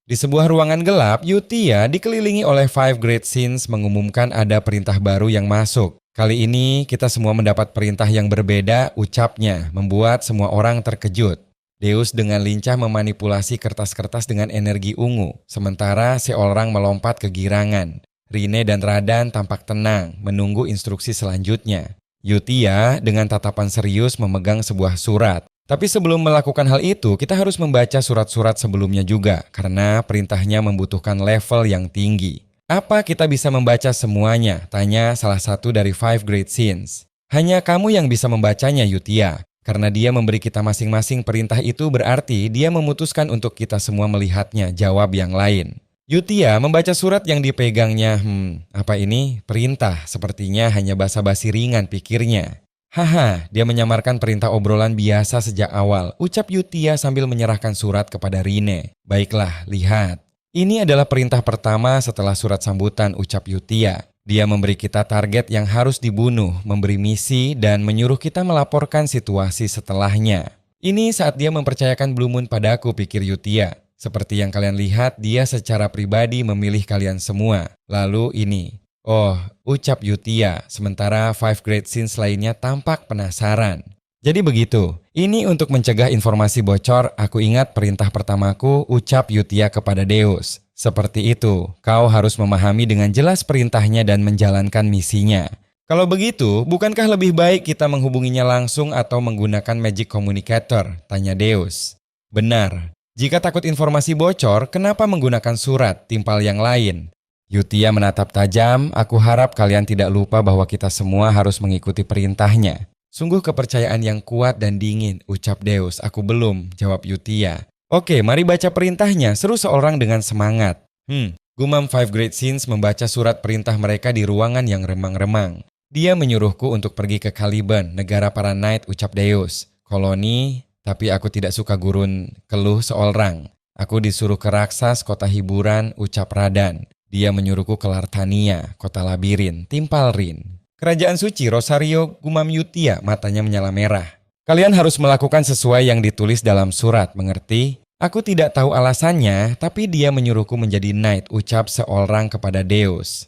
Di sebuah ruangan gelap, Yutia dikelilingi oleh Five Great Sins mengumumkan ada perintah baru yang masuk. Kali ini kita semua mendapat perintah yang berbeda, ucapnya membuat semua orang terkejut. Deus dengan lincah memanipulasi kertas-kertas dengan energi ungu, sementara seorang melompat kegirangan. Rine dan Radan tampak tenang, menunggu instruksi selanjutnya. Yutia dengan tatapan serius memegang sebuah surat. Tapi sebelum melakukan hal itu, kita harus membaca surat-surat sebelumnya juga, karena perintahnya membutuhkan level yang tinggi. Apa kita bisa membaca semuanya? Tanya salah satu dari Five Great Sins. Hanya kamu yang bisa membacanya, Yutia. Karena dia memberi kita masing-masing perintah itu berarti dia memutuskan untuk kita semua melihatnya, jawab yang lain. Yutia membaca surat yang dipegangnya. Apa ini? Perintah. Sepertinya hanya basa-basi ringan pikirnya. Haha, dia menyamarkan perintah obrolan biasa sejak awal, ucap Yutia sambil menyerahkan surat kepada Rine. Baiklah, lihat. Ini adalah perintah pertama setelah surat sambutan, ucap Yutia. Dia memberi kita target yang harus dibunuh, memberi misi, dan menyuruh kita melaporkan situasi setelahnya. Ini saat dia mempercayakan Blue Moon padaku, pikir Yutia. Seperti yang kalian lihat, dia secara pribadi memilih kalian semua. Lalu ini. Oh, ucap Yutia, sementara Five Great Sins lainnya tampak penasaran. Jadi begitu, ini untuk mencegah informasi bocor, aku ingat perintah pertamaku, ucap Yutia kepada Deus. Seperti itu, kau harus memahami dengan jelas perintahnya dan menjalankan misinya. Kalau begitu, bukankah lebih baik kita menghubunginya langsung atau menggunakan Magic Communicator? Tanya Deus. Benar, jika takut informasi bocor, kenapa menggunakan surat, timpal yang lain? Yutia menatap tajam, aku harap kalian tidak lupa bahwa kita semua harus mengikuti perintahnya. Sungguh kepercayaan yang kuat dan dingin, ucap Deus. Aku belum, jawab Yutia. Oke, mari baca perintahnya, seru seorang dengan semangat. Gumam Five Great Sins membaca surat perintah mereka di ruangan yang remang-remang. Dia menyuruhku untuk pergi ke Caliban, negara para knight, ucap Deus. Koloni, tapi aku tidak suka gurun, keluh seorang. Aku disuruh ke Raksas, kota hiburan, ucap Radan. Dia menyuruhku ke Lartania, kota labirin, timpal Rin. Kerajaan suci, Rosario, gumam Yutia, matanya menyala merah. Kalian harus melakukan sesuai yang ditulis dalam surat, mengerti? Aku tidak tahu alasannya, tapi dia menyuruhku menjadi knight, ucap seorang kepada Deus.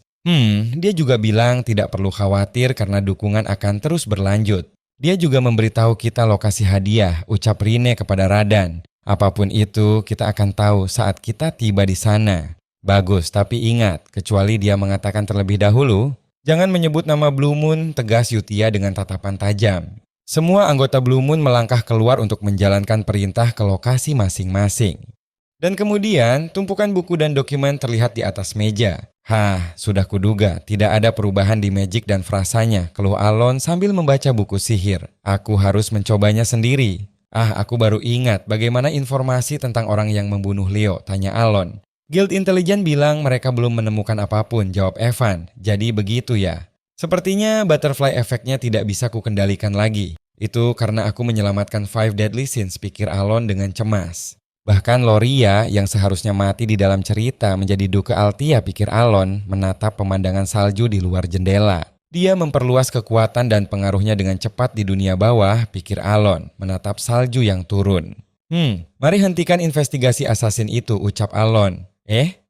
Dia juga bilang tidak perlu khawatir karena dukungan akan terus berlanjut. Dia juga memberitahu kita lokasi hadiah, ucap Rine kepada Radan. Apapun itu, kita akan tahu saat kita tiba di sana. Bagus, tapi ingat, kecuali dia mengatakan terlebih dahulu, jangan menyebut nama Blue Moon, tegas Yutia dengan tatapan tajam. Semua anggota Blue Moon melangkah keluar untuk menjalankan perintah ke lokasi masing-masing. Dan kemudian, tumpukan buku dan dokumen terlihat di atas meja. Sudah kuduga, tidak ada perubahan di magic dan frasanya, keluh Alon sambil membaca buku sihir. Aku harus mencobanya sendiri. Aku baru ingat bagaimana informasi tentang orang yang membunuh Leo, tanya Alon. Guild Intelijen bilang mereka belum menemukan apapun, jawab Evan. Jadi begitu ya. Sepertinya butterfly efeknya tidak bisa kukendalikan lagi. Itu karena aku menyelamatkan Five Deadly Sins, pikir Alon dengan cemas. Bahkan Loria yang seharusnya mati di dalam cerita menjadi Duke Altia, pikir Alon, menatap pemandangan salju di luar jendela. Dia memperluas kekuatan dan pengaruhnya dengan cepat di dunia bawah, pikir Alon, menatap salju yang turun. Mari hentikan investigasi assassin itu, ucap Alon.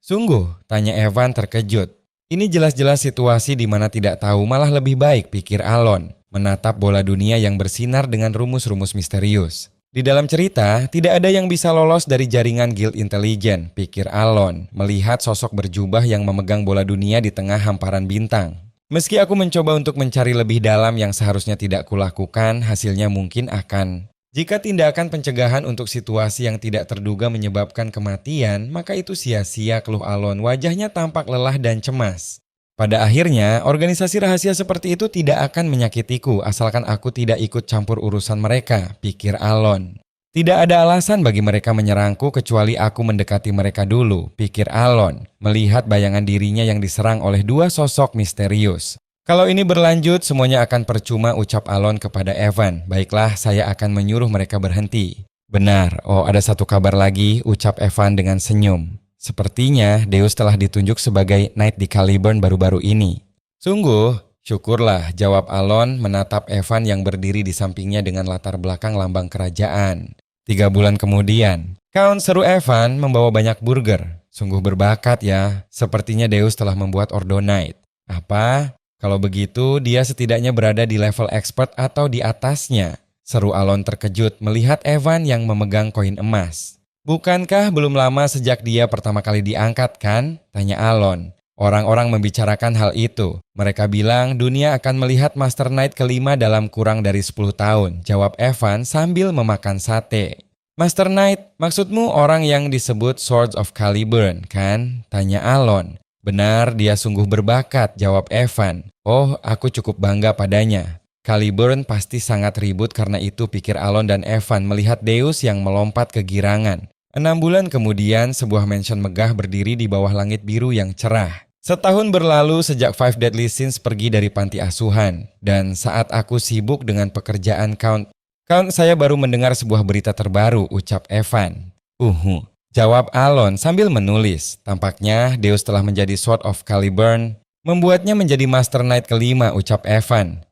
Sungguh? Tanya Evan terkejut. Ini jelas-jelas situasi di mana tidak tahu, malah lebih baik, pikir Alon, menatap bola dunia yang bersinar dengan rumus-rumus misterius. Di dalam cerita, tidak ada yang bisa lolos dari jaringan Guild Intelijen, pikir Alon, melihat sosok berjubah yang memegang bola dunia di tengah hamparan bintang. Meski aku mencoba untuk mencari lebih dalam yang seharusnya tidak kulakukan, hasilnya mungkin akan... Jika tindakan pencegahan untuk situasi yang tidak terduga menyebabkan kematian, maka itu sia-sia, keluh Alon. Wajahnya tampak lelah dan cemas. Pada akhirnya, organisasi rahasia seperti itu tidak akan menyakitiku asalkan aku tidak ikut campur urusan mereka, pikir Alon. Tidak ada alasan bagi mereka menyerangku kecuali aku mendekati mereka dulu, pikir Alon, melihat bayangan dirinya yang diserang oleh dua sosok misterius. Kalau ini berlanjut, semuanya akan percuma, ucap Alon kepada Evan. Baiklah, saya akan menyuruh mereka berhenti. Benar, ada satu kabar lagi, ucap Evan dengan senyum. Sepertinya Deus telah ditunjuk sebagai Knight di Caliburn baru-baru ini. Sungguh, syukurlah, jawab Alon menatap Evan yang berdiri di sampingnya dengan latar belakang lambang kerajaan. 3 bulan kemudian, Count, seru Evan, membawa banyak burger. Sungguh berbakat ya, sepertinya Deus telah membuat Ordonite. Apa? Kalau begitu, dia setidaknya berada di level expert atau di atasnya. Seru Alon terkejut melihat Evan yang memegang koin emas. Bukankah belum lama sejak dia pertama kali diangkat kan? Tanya Alon. Orang-orang membicarakan hal itu. Mereka bilang dunia akan melihat Master Knight kelima dalam kurang dari 10 tahun. Jawab Evan sambil memakan sate. Master Knight, maksudmu orang yang disebut Swords of Caliburn, kan? Tanya Alon. Benar, dia sungguh berbakat, jawab Evan. Oh, aku cukup bangga padanya. Caliburn pasti sangat ribut karena itu, pikir Alon dan Evan melihat Deus yang melompat kegirangan. 6 bulan kemudian, sebuah mansion megah berdiri di bawah langit biru yang cerah. Setahun berlalu sejak Five Deadly Sins pergi dari panti asuhan. Dan saat aku sibuk dengan pekerjaan Count, saya baru mendengar sebuah berita terbaru, ucap Evan. Jawab Alon sambil menulis. Tampaknya Deus telah menjadi Sword of Caliburn, membuatnya menjadi Master Knight kelima, ucap Evan.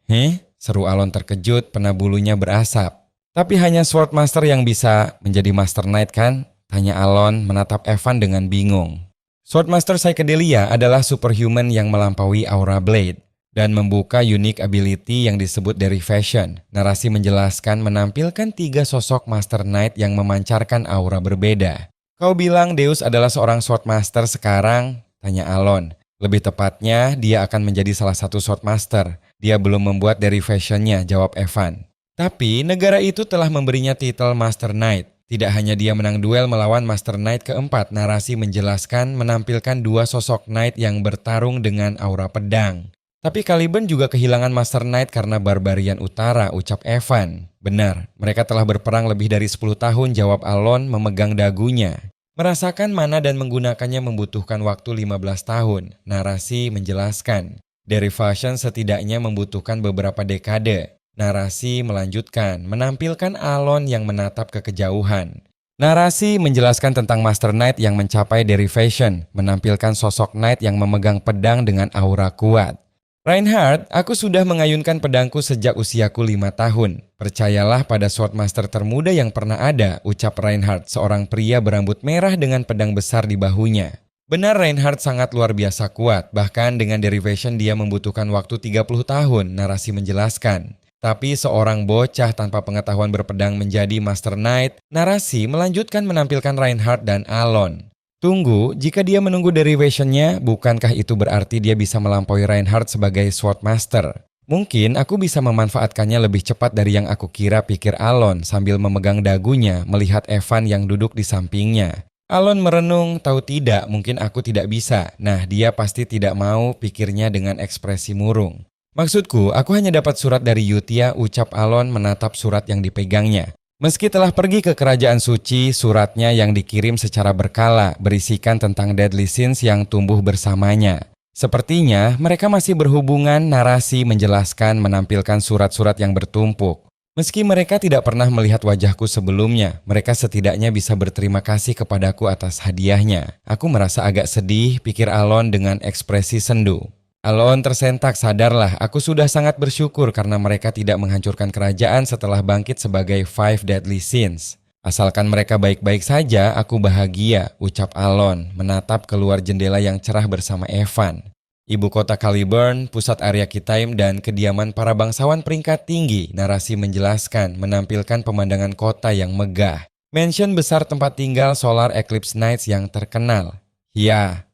Seru Alon terkejut, pena bulunya berasap. Tapi hanya Sword Master yang bisa menjadi Master Knight kan? Tanya Alon menatap Evan dengan bingung. Sword Master Psychedelia adalah superhuman yang melampaui aura blade dan membuka unique ability yang disebut derivation. Narasi menjelaskan menampilkan 3 sosok Master Knight yang memancarkan aura berbeda. Kau bilang Deus adalah seorang Sword Master sekarang? Tanya Alon. Lebih tepatnya, dia akan menjadi salah satu Sword Master. Dia belum membuat derivationnya, jawab Evan. Tapi negara itu telah memberinya titel Master Knight. Tidak hanya dia menang duel melawan Master Knight keempat, narasi menjelaskan menampilkan 2 sosok Knight yang bertarung dengan aura pedang. Tapi Caliburn juga kehilangan Master Knight karena Barbarian Utara, ucap Evan. Benar, mereka telah berperang lebih dari 10 tahun, jawab Alon memegang dagunya. Merasakan mana dan menggunakannya membutuhkan waktu 15 tahun, narasi menjelaskan. Derivation setidaknya membutuhkan beberapa dekade. Narasi melanjutkan, menampilkan Alon yang menatap ke kejauhan. Narasi menjelaskan tentang Master Knight yang mencapai derivation, menampilkan sosok Knight yang memegang pedang dengan aura kuat. Reinhardt, aku sudah mengayunkan pedangku sejak usiaku 5 tahun. Percayalah pada Sword Master termuda yang pernah ada, ucap Reinhardt, seorang pria berambut merah dengan pedang besar di bahunya. Benar, Reinhardt sangat luar biasa kuat, bahkan dengan derivation dia membutuhkan waktu 30 tahun, narasi menjelaskan. Tapi seorang bocah tanpa pengetahuan berpedang menjadi Master Knight, narasi melanjutkan menampilkan Reinhardt dan Alon. Tunggu, jika dia menunggu derivationnya, bukankah itu berarti dia bisa melampaui Reinhardt sebagai Sword Master? Mungkin aku bisa memanfaatkannya lebih cepat dari yang aku kira, pikir Alon sambil memegang dagunya melihat Evan yang duduk di sampingnya. Alon merenung, tahu tidak, mungkin aku tidak bisa. Nah, dia pasti tidak mau, pikirnya dengan ekspresi murung. Maksudku, aku hanya dapat surat dari Yutia, ucap Alon menatap surat yang dipegangnya. Meski telah pergi ke kerajaan suci, suratnya yang dikirim secara berkala berisikan tentang Deadly Sins yang tumbuh bersamanya. Sepertinya mereka masih berhubungan, narasi menjelaskan menampilkan surat-surat yang bertumpuk. Meski mereka tidak pernah melihat wajahku sebelumnya, mereka setidaknya bisa berterima kasih kepadaku atas hadiahnya. Aku merasa agak sedih, pikir Alon dengan ekspresi sendu. Alon tersentak, sadarlah, aku sudah sangat bersyukur karena mereka tidak menghancurkan kerajaan setelah bangkit sebagai Five Deadly Sins. Asalkan mereka baik-baik saja, aku bahagia, ucap Alon, menatap keluar jendela yang cerah bersama Evan. Ibu kota Caliburn, pusat area Kitaim dan kediaman para bangsawan peringkat tinggi, narasi menjelaskan, menampilkan pemandangan kota yang megah. Mansion besar tempat tinggal Solar Eclipse Knights yang terkenal. Ya,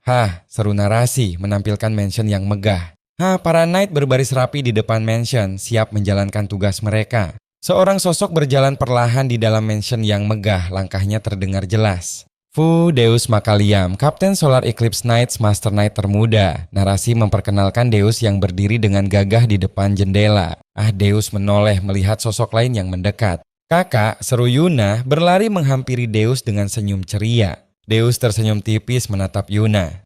seru narasi menampilkan mansion yang megah. Para knight berbaris rapi di depan mansion, siap menjalankan tugas mereka. Seorang sosok berjalan perlahan di dalam mansion yang megah, langkahnya terdengar jelas. Deus Makaliam, Kapten Solar Eclipse Knights, Master Knight termuda. Narasi memperkenalkan Deus yang berdiri dengan gagah di depan jendela. Deus menoleh melihat sosok lain yang mendekat. Kakak, seru Yuna, berlari menghampiri Deus dengan senyum ceria. Deus tersenyum tipis menatap Yuna.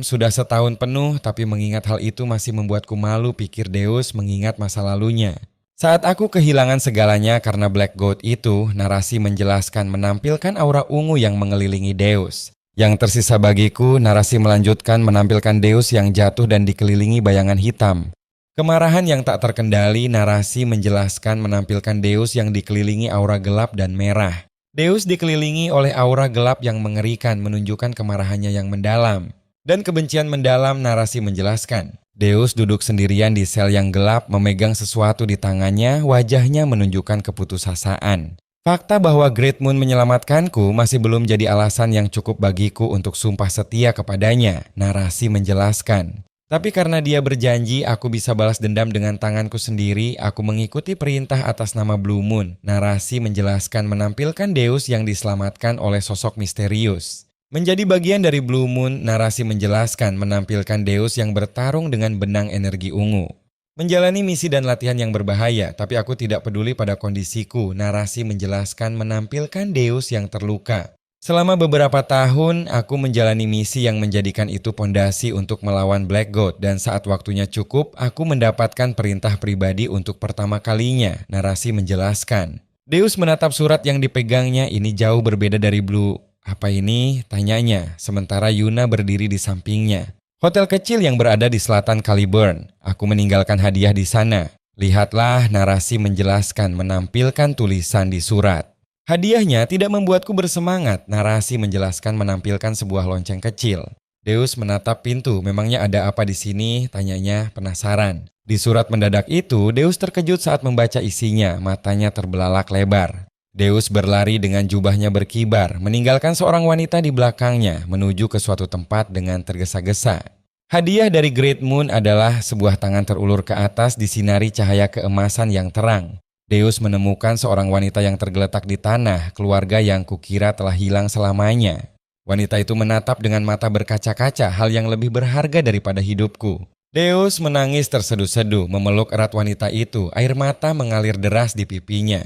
Sudah setahun penuh, tapi mengingat hal itu masih membuatku malu, pikir Deus mengingat masa lalunya. Saat aku kehilangan segalanya karena Black Goat itu, narasi menjelaskan menampilkan aura ungu yang mengelilingi Deus. Yang tersisa bagiku, narasi melanjutkan menampilkan Deus yang jatuh dan dikelilingi bayangan hitam. Kemarahan yang tak terkendali, narasi menjelaskan menampilkan Deus yang dikelilingi aura gelap dan merah. Deus dikelilingi oleh aura gelap yang mengerikan menunjukkan kemarahannya yang mendalam. Dan kebencian mendalam, narasi menjelaskan. Deus duduk sendirian di sel yang gelap, memegang sesuatu di tangannya, wajahnya menunjukkan keputusasaan. Fakta bahwa Great Moon menyelamatkanku masih belum jadi alasan yang cukup bagiku untuk sumpah setia kepadanya, narasi menjelaskan. Tapi karena dia berjanji aku bisa balas dendam dengan tanganku sendiri, aku mengikuti perintah atas nama Blue Moon. Narasi menjelaskan menampilkan Deus yang diselamatkan oleh sosok misterius. Menjadi bagian dari Blue Moon, narasi menjelaskan menampilkan Deus yang bertarung dengan benang energi ungu. Menjalani misi dan latihan yang berbahaya, tapi aku tidak peduli pada kondisiku, narasi menjelaskan menampilkan Deus yang terluka. Selama beberapa tahun, aku menjalani misi yang menjadikan itu pondasi untuk melawan Black God dan saat waktunya cukup, aku mendapatkan perintah pribadi untuk pertama kalinya, narasi menjelaskan. Deus menatap surat yang dipegangnya, ini jauh berbeda dari Blue. Apa ini? Tanyanya, sementara Yuna berdiri di sampingnya. Hotel kecil yang berada di selatan Caliburn. Aku meninggalkan hadiah di sana. Lihatlah, narasi menjelaskan menampilkan tulisan di surat. Hadiahnya tidak membuatku bersemangat, narasi menjelaskan menampilkan sebuah lonceng kecil. Deus menatap pintu, memangnya ada apa di sini? Tanyanya penasaran. Di surat mendadak itu, Deus terkejut saat membaca isinya, matanya terbelalak lebar. Deus berlari dengan jubahnya berkibar, meninggalkan seorang wanita di belakangnya menuju ke suatu tempat dengan tergesa-gesa. Hadiah dari Great Moon adalah sebuah tangan terulur ke atas disinari cahaya keemasan yang terang. Deus menemukan seorang wanita yang tergeletak di tanah, keluarga yang kukira telah hilang selamanya. Wanita itu menatap dengan mata berkaca-kaca, hal yang lebih berharga daripada hidupku. Deus menangis terseduh-seduh, memeluk erat wanita itu, air mata mengalir deras di pipinya.